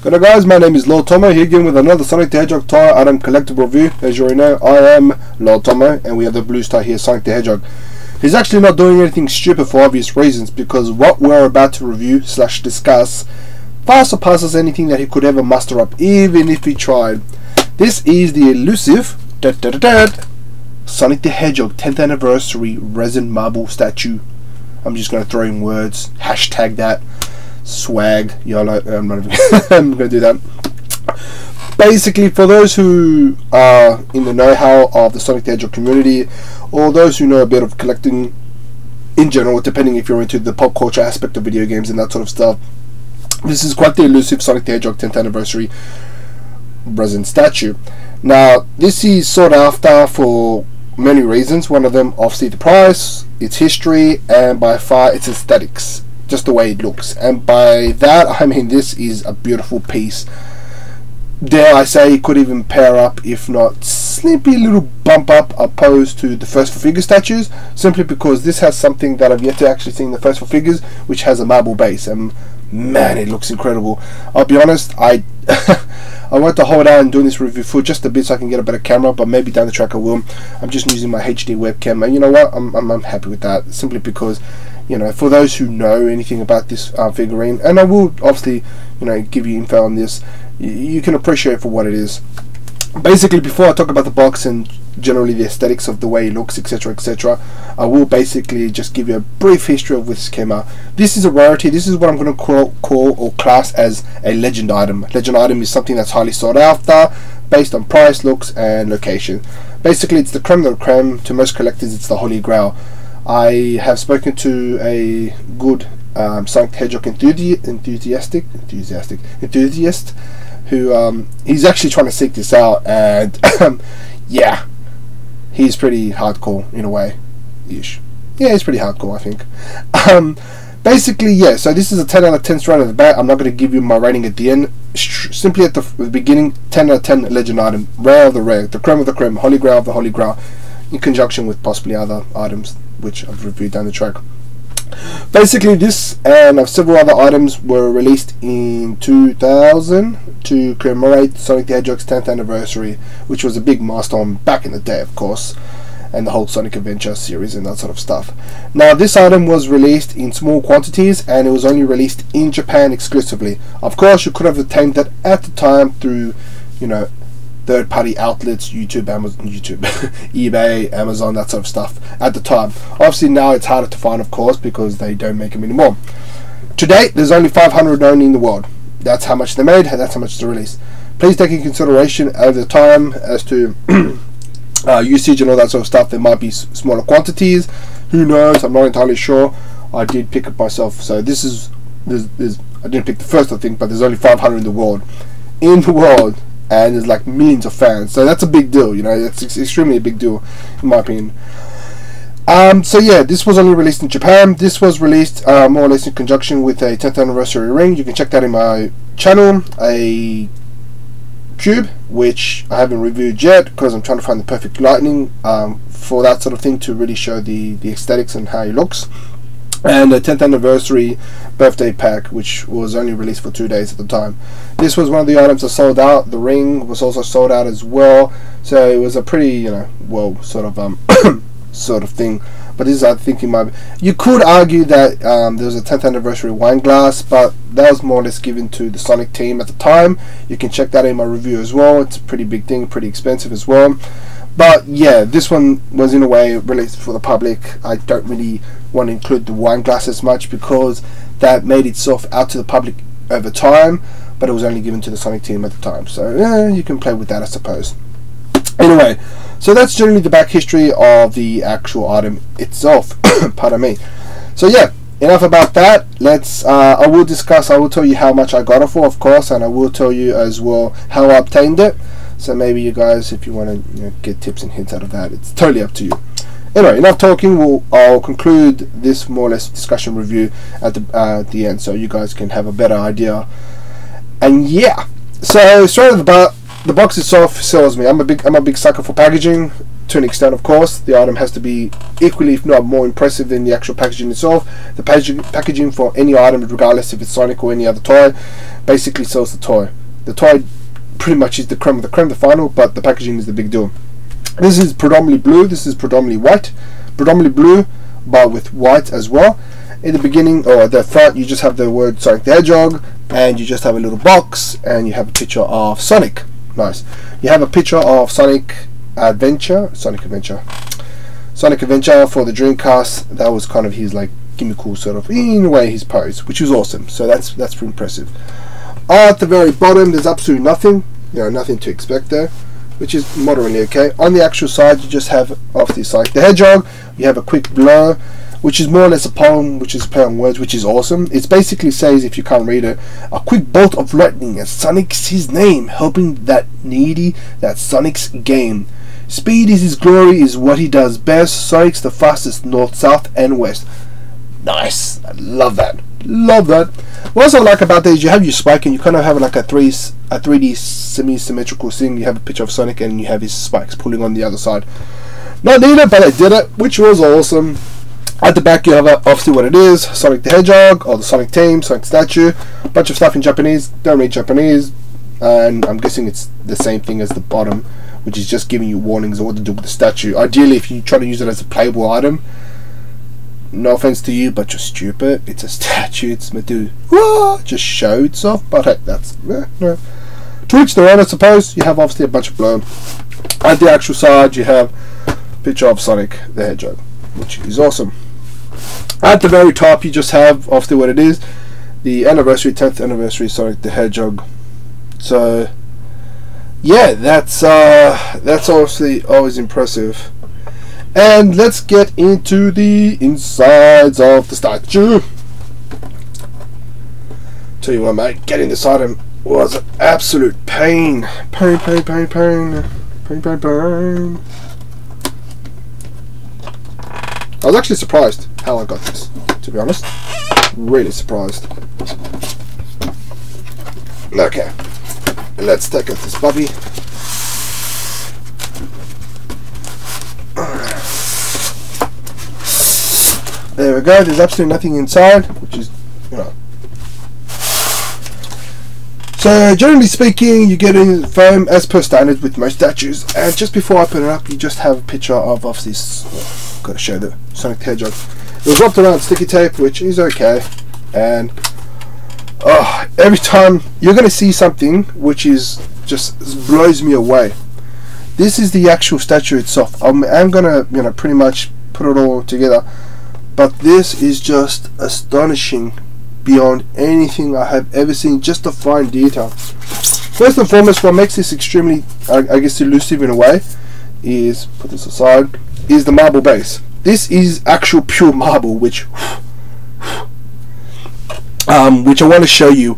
Good day guys, my name is Lord Tomo here again with another Sonic the Hedgehog toy item collectible review. As you already know, I am Lord Tomo and we have the blue star here, Sonic the Hedgehog. He's actually not doing anything stupid for obvious reasons, because what we're about to review slash discuss far surpasses anything that he could ever muster up, even if he tried. This is the elusive Sonic the Hedgehog 10th anniversary resin marble statue. I'm just going to throw in words, hashtag that. Swag, YOLO. I'm not even I'm gonna do that. Basically, for those who are in the know-how of the Sonic the Hedgehog community, or those who know a bit of collecting in general, depending if you're into the pop culture aspect of video games and that sort of stuff, this is quite the elusive Sonic the Hedgehog 10th anniversary resin statue. Now, this is sought after for many reasons. One of them, obviously, the price, its history, and by far its aesthetics. Just the way it looks, and by that I mean this is a beautiful piece. Dare I say it could even pair up, if not slippy little bump up, opposed to the First for Figures statues, simply because this has something that I've yet to actually see in the First for Figures, which has a marble base, and man, it looks incredible. I'll be honest, I want to hold out and doing this review for just a bit so I can get a better camera, but maybe down the track I will. I'm just using my HD webcam, and you know what, I'm happy with that, simply because, you know, for those who know anything about this figurine, and I will obviously, you know, give you info on this, you can appreciate it for what it is. Basically, before I talk about the box and generally the aesthetics of the way it looks, etc., etc., I will basically just give you a brief history of this came out. This is a rarity. This is what I'm going to call or class as a legend item. Legend item is something that's highly sought after based on price, looks, and location. Basically, it's the creme de la creme. To most collectors, it's the holy grail. I have spoken to a good Sonic the Hedgehog enthusiast who he's actually trying to seek this out, and yeah, he's pretty hardcore in a way ish. Yeah, he's pretty hardcore, I think. Basically, yeah, so this is a 10 out of 10 straight out of the bat. I'm not going to give you my rating at the end. Simply at the beginning, 10 out of 10 legend item, rare of the rare, the creme of the creme, holy grail of the holy grail, in conjunction with possibly other items which I've reviewed down the track. Basically, this and several other items were released in 2000 to commemorate Sonic the Hedgehog's 10th anniversary, which was a big milestone back in the day, of course, and the whole Sonic Adventure series and that sort of stuff. Now, this item was released in small quantities, and it was only released in Japan exclusively. Of course, you could have obtained that at the time through, you know, third-party outlets, YouTube, eBay, Amazon, that sort of stuff at the time. Obviously now it's harder to find, of course, because they don't make them anymore. To date, there's only 500 known in the world. That's how much they made, and that's how much they released. Please take into consideration over the time as to usage and all that sort of stuff. There might be smaller quantities. Who knows? I'm not entirely sure. I did pick it myself, so this is I didn't pick the first, I think, but there's only 500 in the world. And there's like millions of fans, so that's a big deal, you know. It's extremely a big deal in my opinion. So yeah, this was only released in Japan. This was released more or less in conjunction with a 10th anniversary ring. You can check that in my channel, a cube, which I haven't reviewed yet because I'm trying to find the perfect lighting for that sort of thing to really show the aesthetics and how it looks. And a 10th anniversary birthday pack, which was only released for 2 days at the time. This was one of the items that sold out. The ring was also sold out as well, so it was a pretty, you know, well, sort of sort of thing. But this is, I think, you could argue that there was a 10th anniversary wine glass, but that was more or less given to the Sonic team at the time. You can check that in my review as well. It's a pretty big thing, pretty expensive as well. But yeah, this one was in a way released for the public. I don't really want to include the wine glass as much because that made itself out to the public over time, but it was only given to the Sonic team at the time. So yeah, you can play with that, I suppose. Anyway, so that's generally the back history of the actual item itself. Pardon me. So yeah, enough about that. Let's I will tell you how much I got it for, of course, and I will tell you as well how I obtained it. So maybe you guys, if you want to, you know, get tips and hints out of that, it's totally up to you. Anyway, enough talking. I'll conclude this more or less discussion review at the end, so you guys can have a better idea. And yeah, so straight off the bat, the box itself sells me. I'm a big sucker for packaging. to an extent, of course. The item has to be equally, if not more, impressive than the actual packaging itself. The packaging for any item, regardless if it's Sonic or any other toy, basically sells the toy. The toy pretty much is the creme of the creme, the final, but the packaging is the big deal. This is predominantly blue, this is predominantly white. Predominantly blue, but with white as well. In the beginning, or at the front, you just have the word Sonic the Hedgehog, and you just have a little box, and you have a picture of Sonic. Nice. You have a picture of Sonic Adventure for the Dreamcast. That was kind of his like gimmickal sort of, in a way, his pose, which was awesome. So that's pretty impressive. At the very bottom, there's absolutely nothing. Nothing to expect there, which is moderately okay. On the actual side, you just have, obviously, Sonic the Hedgehog. You have a quick blur, which is more or less a poem, which is a play on words, which is awesome. It basically says, if you can't read it, a quick bolt of lightning as Sonic's his name, helping that needy, that Sonic's game. Speed is his glory, is what he does best. Sonic's the fastest north, south, and west. Nice. I love that. Love that. What else I like about that is you have your spike, and you kind of have like a 3D semi-symmetrical thing. You have a picture of Sonic, and you have his spikes pulling on the other side. Not needed, but I did it, which was awesome. At the back, you have obviously what it is: Sonic the Hedgehog, or the Sonic team, Sonic statue, a bunch of stuff in Japanese. Don't read Japanese, and I'm guessing it's the same thing as the bottom, which is just giving you warnings on what to do with the statue. Ideally, if you try to use it as a playable item, no offense to you, but you're stupid. It's a statue. It's meant to just show itself. But hey, that's no. To each their own, I suppose. You have obviously a bunch of blur. At the actual side, you have a picture of Sonic the Hedgehog, which is awesome. At the very top, you just have obviously what it is: the anniversary, 10th anniversary Sonic the Hedgehog. So yeah, that's obviously always impressive. And let's get into the insides of the statue. Tell you what, mate, getting this item was an absolute pain. Pain. I was actually surprised how I got this, to be honest. Really surprised. Okay, let's take out this puppy. There we go. There's absolutely nothing inside, which is, So generally speaking, you get in foam as per standard with most statues. And just before I put it up, you just have a picture of this. Got to show the Sonic the Hedgehog. It was wrapped around sticky tape, which is okay. And every time you're going to see something which is just blows me away. This is the actual statue itself. I'm going to pretty much put it all together. But this is just astonishing beyond anything I have ever seen. Just the fine detail. First and foremost, what makes this extremely, I guess, elusive in a way is, put this aside, is the marble base. This is actual pure marble, which I want to show you.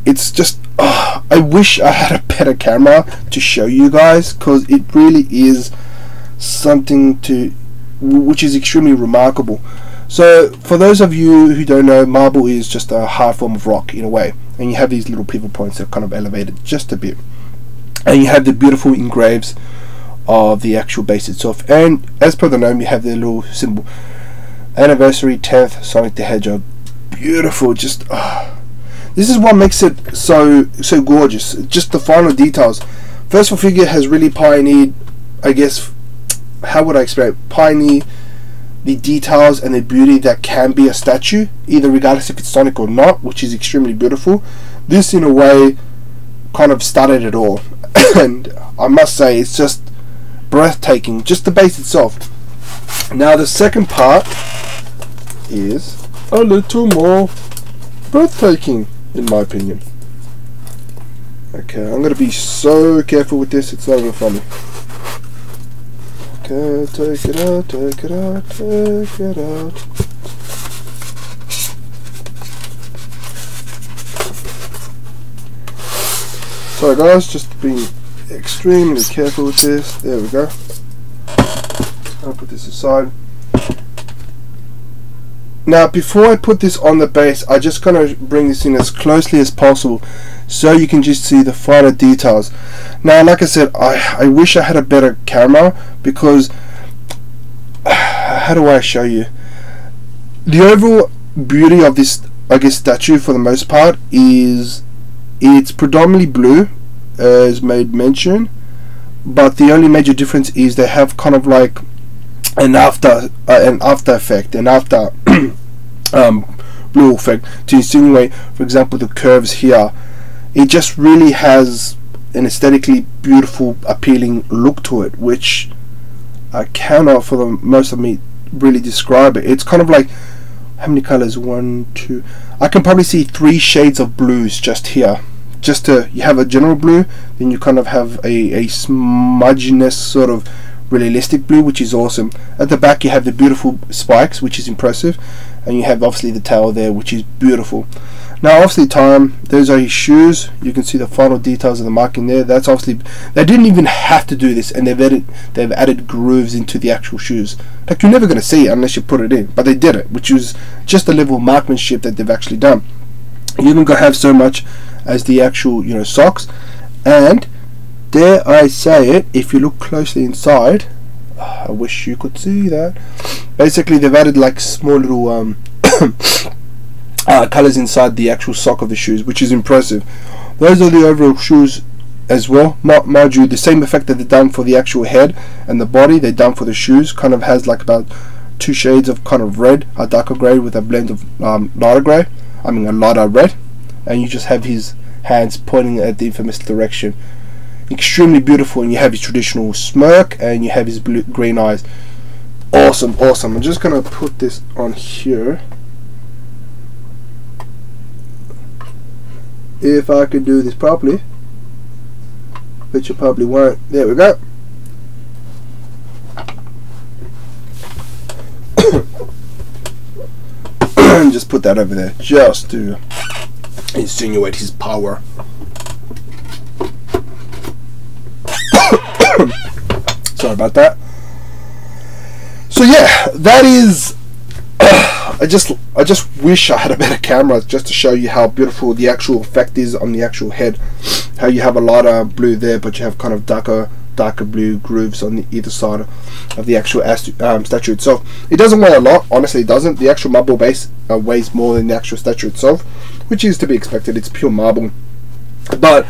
It's just, I wish I had a better camera to show you guys, because it really is something which is extremely remarkable. So for those of you who don't know, marble is just a hard form of rock in a way, and you have these little pivot points that are kind of elevated just a bit, and you have the beautiful engraves of the actual base itself, and as per the name, you have the little symbol, anniversary 10th Sonic the Hedgehog. Beautiful. Just this is what makes it so gorgeous. Just the final details. First Figure has really pioneered, I guess, how would I explain it? Pioneer the details and the beauty that can be a statue, either regardless if it's Sonic or not, which is extremely beautiful. This in a way kind of started it all. And I must say, it's just breathtaking, just the base itself. Now the second part is a little more breathtaking, in my opinion. Okay, I'm going to be so careful with this, it's not even funny. Okay, take it out, take it out, take it out. Sorry guys, just being extremely careful with this. There we go. I'll put this aside. Now before I put this on the base, I'm just going to bring this in as closely as possible so you can just see the finer details. Now like I said, I wish I had a better camera, because how do I show you? The overall beauty of this, I guess, statue for the most part is it's predominantly blue, as made mention, but the only major difference is they have kind of like an after effect, an after blue effect to insinuate, for example, the curves here. It just really has an aesthetically beautiful, appealing look to it, which I cannot, for the most of me, really describe it. It's kind of like, how many colors? 1, 2. I can probably see 3 shades of blues just here. You have a general blue, then you kind of have a smudginess sort of realistic blue, which is awesome. At the back you have the beautiful spikes, which is impressive, and you have obviously the tail there, which is beautiful. Now obviously those are his shoes. You can see the final details of the marking there. That's obviously, they didn't even have to do this, and they've added grooves into the actual shoes. Like, you're never going to see it unless you put it in, but they did it, which is just a level of marksmanship that they've actually done. You even got to have so much as the actual, you know, socks. And dare I say it, if you look closely inside, I wish you could see that. Basically, they've added like small little colors inside the actual sock of the shoes, which is impressive. Those are the overall shoes as well. Mind you, the same effect that they've done for the actual head and the body, they've done for the shoes. Kind of has like about 2 shades of kind of red, a darker grey with a blend of lighter grey. I mean a lighter red, and you just have his hands pointing at the infamous direction. Extremely beautiful, and you have his traditional smirk, and you have his green eyes. Awesome, awesome. I'm just gonna put this on here, if I can do this properly, which you probably won't. There we go. Just put that over there, just to insinuate his power. Sorry about that. So yeah, that is I just wish I had a better camera just to show you how beautiful the actual effect is on the actual head. How you have a lighter blue there, but you have kind of darker blue grooves on the either side of the actual statue itself. It doesn't weigh a lot, honestly it doesn't. The actual marble base weighs more than the actual statue itself, which is to be expected. It's pure marble. But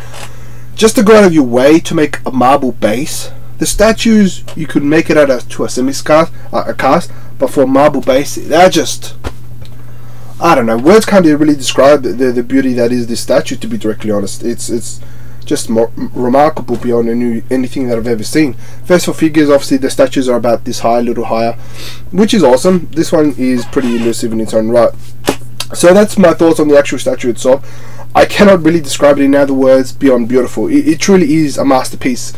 just to go out of your way to make a marble base, the statues you could make it to a semi-cast, but for a marble base, they're just, I don't know, words can't really describe the beauty that is this statue, to be directly honest. It's just more remarkable beyond anything that I've ever seen. First, for figures, obviously the statues are about this high, a little higher, which is awesome. This one is pretty elusive in its own right. So that's my thoughts on the actual statue itself. I cannot really describe it in other words beyond beautiful. It truly is a masterpiece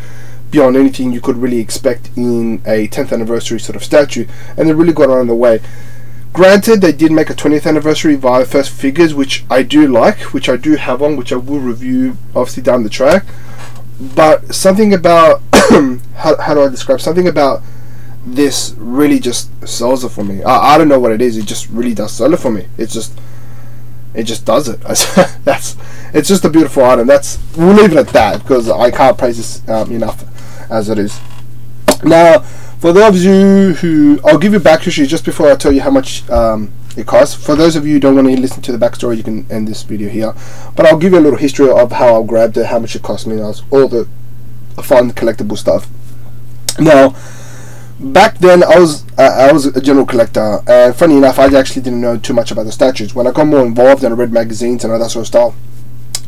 beyond anything you could really expect in a 10th anniversary sort of statue, and they really got on the way. Granted, they did make a 20th anniversary via First Figures, which I do like, which I do have on, which I will review obviously down the track. But something about how do I describe, something about this really just sells it for me. I don't know what it is, it just really does sell it for me. It just does it. It's just a beautiful item. We'll leave it at that, because I can't praise this enough as it is. Now, for those of you who, I'll give you back history just before I tell you how much it costs. For those of you who don't want to listen to the backstory, you can end this video here. But I'll give you a little history of how I grabbed it, how much it cost me, and all the fun collectible stuff. Now, back then I was a general collector, and funny enough, I actually didn't know too much about the statues. When I got more involved and I read magazines and all that sort of stuff,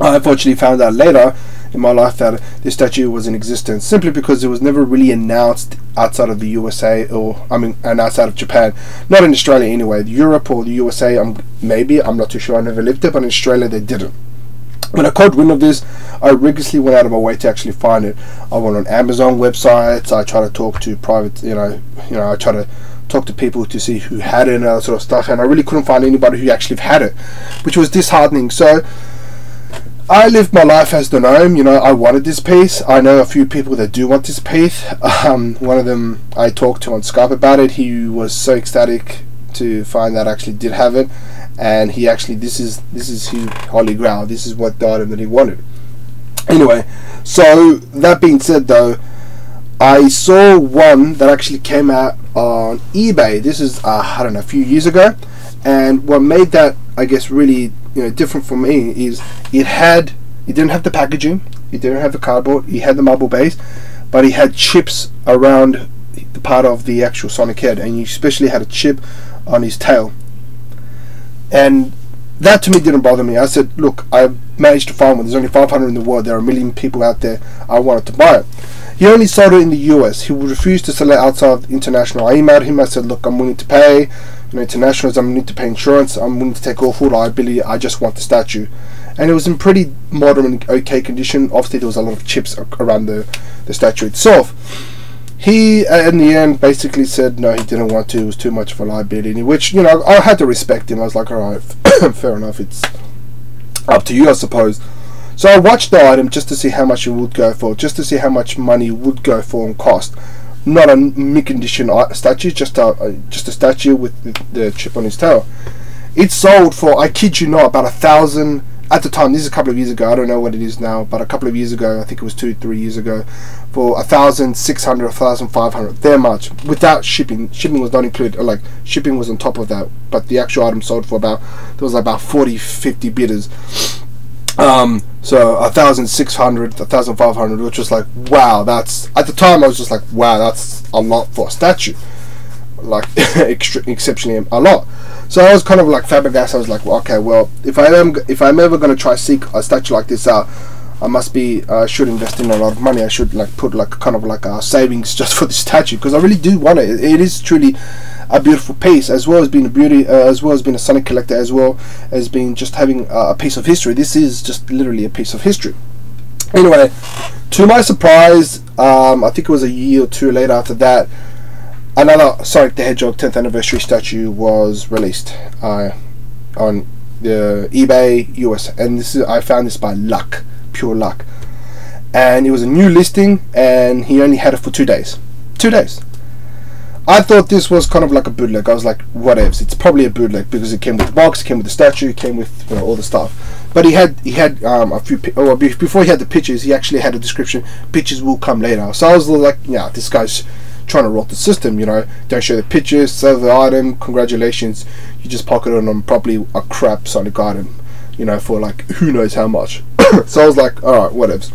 I unfortunately found out later in my life that this statue was in existence, simply because it was never really announced outside of the USA, and outside of Japan. Not in Australia anyway. Europe or the USA, maybe, I'm not too sure, I never lived there, but in Australia they didn't. When I caught wind of this, I rigorously went out of my way to actually find it. I went on Amazon websites, I tried to talk to private, I tried to talk to people to see who had it and all that sort of stuff, and I really couldn't find anybody who actually had it, which was disheartening. So I lived my life as the gnome. I wanted this piece. I know a few people that do want this piece. One of them I talked to on Skype about it. He was so ecstatic to find that I actually did have it, and he actually, this is his holy grail. This is what the item that he wanted. Anyway, so that being said though, I saw one that actually came out on eBay. This is I don't know, a few years ago, and what made that, I guess, really different for me is it didn't have the packaging, it didn't have the cardboard, it had the marble base, but it had chips around the part of the actual Sonic head, and you especially had a chip on his tail. And that to me didn't bother me. I said, look, I managed to find one. There's only 500 in the world. There are a million people out there. I wanted to buy it. He only sold it in the US. He would refuse to sell it outside international. I emailed him. I said, look, I'm willing to pay. Internationals, I'm willing to pay insurance. I'm willing to take all full liability. I just want the statue. And it was in pretty modern and okay condition. Obviously, there was a lot of chips around the statue itself. He, in the end, basically said no, he didn't want to. It was too much of a liability, which, I had to respect him. I was like, alright, fair enough, it's up to you, I suppose. So I watched the item just to see how much it would go for, just to see how much money it would go for and cost. Not a mid-condition statue, just a statue with the chip on his tail. It sold for, I kid you not, about 1,000. At the time, this is a couple of years ago, I don't know what it is now, but a couple of years ago, I think it was 2-3 years ago, for 1,600, 1,500, that much, without shipping. Shipping was not included, like, shipping was on top of that, but the actual item sold for there was about 40-50 bidders. So 1,600, 1,500, which was like, wow, that's, at the time I was just like, wow, that's a lot for a statue, like exceptionally a lot. So I was kind of like flabbergasted. I was like, well, okay, well, if I'm ever going to try seek a statue like this out, I should invest in a lot of money. I should like put like kind of like savings just for the statue, because I really do want it. It is truly a beautiful piece, as well as being a beauty, as well as being a Sonic collector, as well as being just having a piece of history. This is just literally a piece of history. Anyway, to my surprise, I think it was a year or two later after that, another Sonic the Hedgehog 10th anniversary statue was released on the eBay US, and I found this by luck, pure luck. And it was a new listing, and he only had it for 2 days. 2 days. I thought this was kind of like a bootleg. I was like, whatevs, it's probably a bootleg, because it came with the box, it came with the statue, it came with all the stuff. But he had a few, before he had the pictures, he actually had a description, pictures will come later. So I was like, yeah, this guy's trying to rot the system, don't show the pictures, sell the item, congratulations, you just pocketed on probably a crap Sonic item, for like who knows how much. So I was like, alright, whatevs.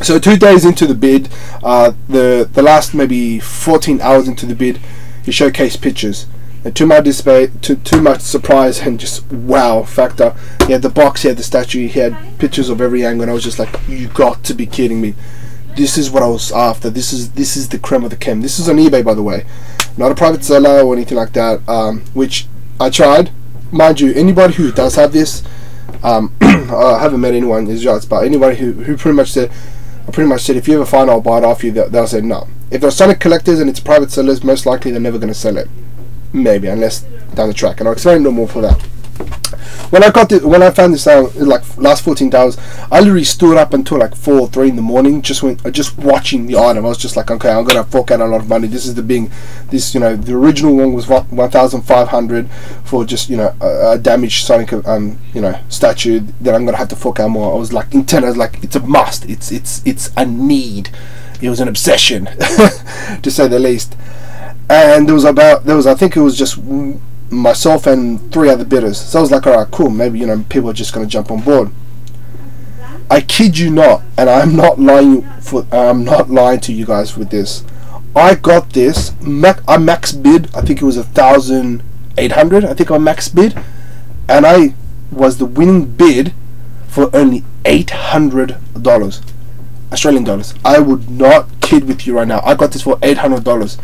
So 2 days into the bid, the last maybe 14 hours into the bid, he showcased pictures, and to my surprise and just wow factor, he had the box, he had the statue, he had pictures of every angle, and I was just like, you got to be kidding me. This is what I was after. This is the creme of the creme. This is on eBay, by the way, not a private seller or anything like that, which I tried. Mind you, anybody who does have this, I haven't met anyone as yet, but anybody who pretty much said, if you ever find it, I'll buy it off you, they'll say no. If they're Sonic collectors and it's private sellers, most likely they're never going to sell it. Maybe, unless down the track, and I'll explain no more for that. When I found this out, like last 14 hours, I literally stood up until like 4 or 3 in the morning, just watching the item. I was just like, okay, I'm gonna fork out a lot of money. This is the original one was 1,500 for just a damaged Sonic statue that I'm gonna have to fork out more. I was like intent. I was like, it's a must. It's a need. It was an obsession, to say the least. And I think it was just myself and 3 other bidders. So I was like, alright, cool, maybe people are just going to jump on board. I kid you not, and I'm not lying to you guys with this. I got this, I max bid, I think it was 1,800, I think I max bid, and I was the winning bid for only $800 Australian dollars. I would not kid with you right now. I got this for $800.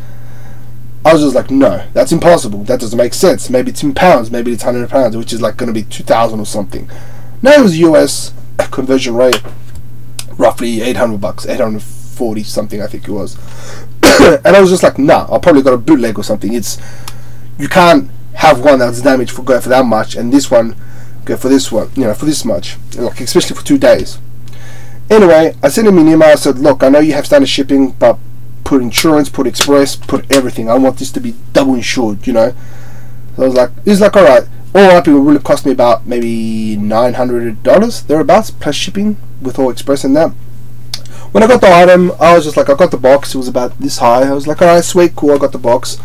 I was just like, no, that's impossible. That doesn't make sense. Maybe it's in pounds, maybe it's £100, which is like going to be 2,000 or something. No, it was US conversion rate, roughly $800, 840 something, I think it was. And I was just like, nah, I probably got a bootleg or something. You can't have one that's damaged go for that much, and this one go for this one, for this much, like especially for 2 days. Anyway, I sent him an email. I said, look, I know you have standard shipping, but put insurance, put express, put everything. I want this to be double insured, So I was like, it was like, alright, all up it would have cost me about maybe $900 thereabouts plus shipping with all express and that. When I got the item, I was just like, I got the box, it was about this high. I was like, alright, sweet, cool, I got the box.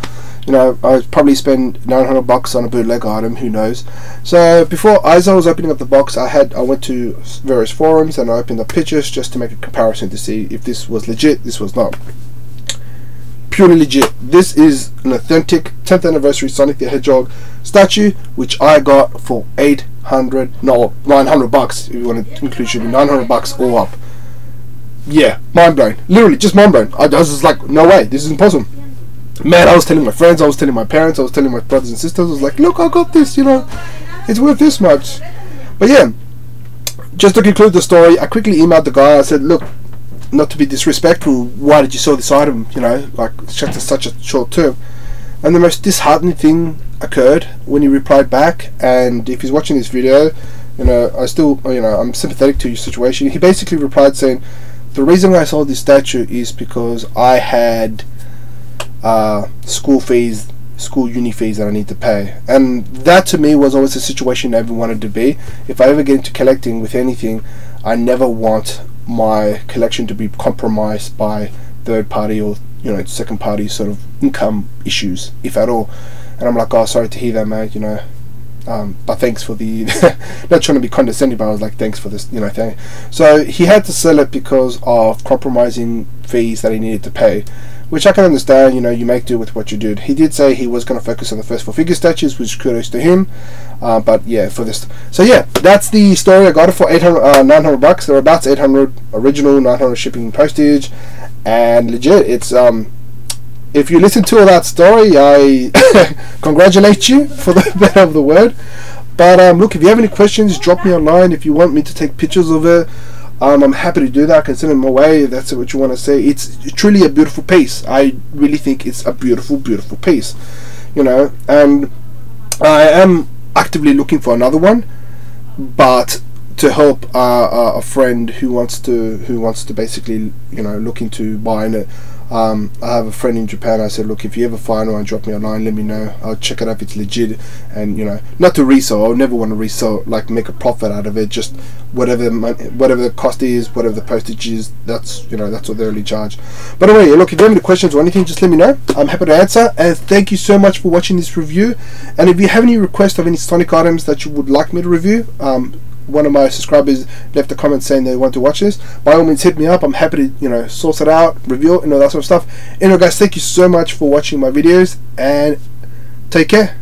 You know, I would probably spend $900 on a bootleg item, who knows. So before, as I was opening up the box, I went to various forums and I opened up pictures just to make a comparison to see if this was legit. This was not. Purely legit. This is an authentic 10th anniversary Sonic the Hedgehog statue, which I got for $900 if you want to include shipping. $900 all up. Yeah, mind blown. Literally, just mind blown. I was just like, no way, this is impossible. Man, I was telling my friends, I was telling my parents, I was telling my brothers and sisters, I was like, look, I got this, you know, it's worth this much. But yeah, just to conclude the story, I quickly emailed the guy. I said, look, not to be disrespectful, why did you sell this item, you know, like such a short term? And the most disheartening thing occurred when he replied back. And if he's watching this video, you know, I'm sympathetic to your situation. He basically replied saying, the reason I sold this statue is because I had school uni fees that I need to pay. And that to me was always a situation I ever wanted to be. If I ever get into collecting with anything, I never want my collection to be compromised by third party or, you know, second party sort of income issues, if at all. And I'm like, oh, sorry to hear that, mate, you know, but thanks for the not trying to be condescending, but I was like, thanks for this, you know, thing. So he had to sell it because of compromising fees that he needed to pay, which I can understand. You know, you make do with what you did. He did say he was going to focus on the first 4 figure statues, which kudos to him. But yeah, for this, so yeah, that's the story. I got it for $900. They're about $800 original, $900 shipping and postage, and legit. It's if you listen to all that story, I congratulate you, for the better of the word. But look, if you have any questions, drop me online. If you want me to take pictures of it, I'm happy to do that. I can send them away if that's what you want to say. It's truly a beautiful piece. I really think it's a beautiful, beautiful piece, you know. And I am actively looking for another one, but to help a friend who wants to basically, you know, look into buying it. I have a friend in Japan. I said, look, if you ever find one, drop me a line, let me know. I'll check it out if it's legit, and you know, not to resell. I'll never want to resell, like make a profit out of it. Just whatever the cost is, whatever the postage is, that's, you know, that's what they really charge. But anyway, look, if you have any questions or anything, just let me know. I'm happy to answer. And thank you so much for watching this review. And if you have any requests of any Sonic items that you would like me to review, one of my subscribers left a comment saying they want to watch this. By all means, hit me up. I'm happy to, you know, source it out, review it, and all that sort of stuff. Anyway, guys, thank you so much for watching my videos, and take care.